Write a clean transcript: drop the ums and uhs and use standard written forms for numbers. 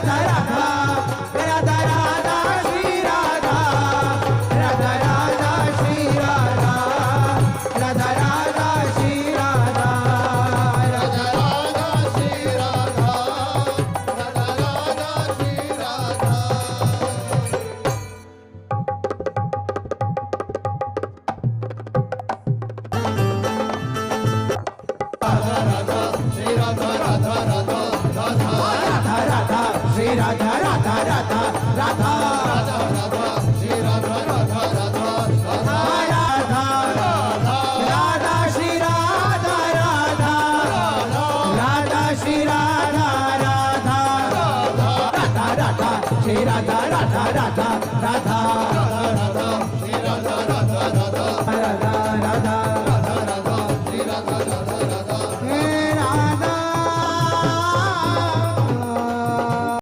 Radha Radha Radha Shri Radha Radha Radha Shri Radha Radha Radha Shri Radha Radha Radha Shri Radha Radha Radha Shri Radha Shri Radha Radha Radha Radha Radha Shri Radha Radha Radha Radha Radha Shri Radha Radha Radha Shri Radha Radha Radha Radha Shri Radha Radha Radha Radha